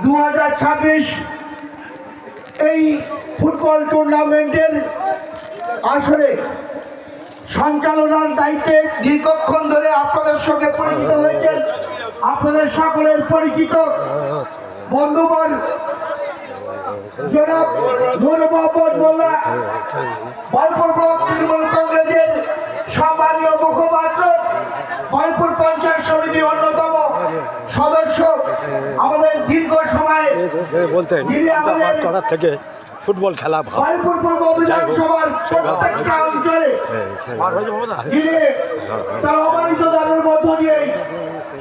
2026 এই ফুটবল টুর্নামেন্টের আসরে সঞ্চালনার দায়িত্বে দীর্ঘক্ষণ ধরে আপনাদের সঙ্গে পরিচিত হয়েছেন। আপনাদের সকলের পরিচিত বন্ধুবর জনাব নূর মোহাম্মদ মোল্লা, বারুইপুর ব্লক তৃণমূল কংগ্রেসের সম্মানীয় মুখপাত্র, বারুইপুর পঞ্চায়েত সমিতির অন্যতম সদস্য, আমাদের দীর্ঘ সময় বলতেন থেকে ফুটবল খেলা বারুইপুর পূর্ব বিধানসভার প্রত্যেকটা অঞ্চলে যিনি তার অবারিত দানের মধ্য দিয়ে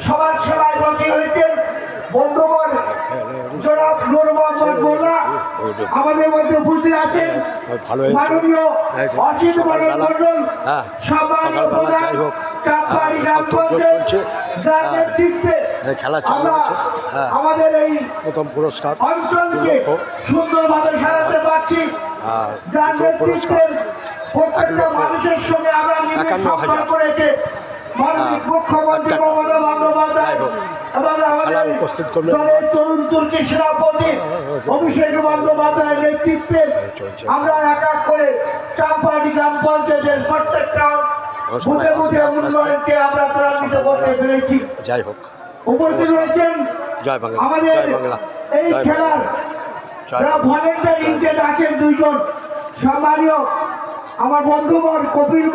সমাজ সেবায় ব্রতী হয়েছেন বন্ধুবর জনাব নূর মোহাম্মদ মোল্লা আমাদের মধ্যে উপস্থিত আছেন। মাননীয় অসিত মন্ডল, সম্মানীয় প্রধান চাঁদপাড়ি গ্রাম পঞ্চায়েত, যার নেতৃত্বে আমরা আমাদের এই প্রথম পুরস্কার অঞ্চলকে সুন্দরভাবে সাজাতে পারছি, যার নেতৃত্বে প্রত্যেকটা মানুষের সঙ্গে আমরা সম্পর্ক রেখে মাননীয় মুখ্যমন্ত্রী মমতা বন্দ্যোপাধ্যায় এবং আমাদের দলের তরুণ তুর্কি সেনাপতি অভিষেক বন্দ্যোপাধ্যায়ের নেতৃত্বে আমরা এক এক করে চাঁদপাড়ি গ্রাম পঞ্চায়েতের প্রত্যেকটা বুথে বুথে উন্নয়নকে আমরা ত্বরান্বিত করতে পেরেছি। যাই হোক, উপস্থিত রয়েছেন আমাদের এই খেলার যারা ভলেন্টিয়ার ইনচার্জ আছেন দুইজন সম্মানীয় আমার বন্ধুবর কপিল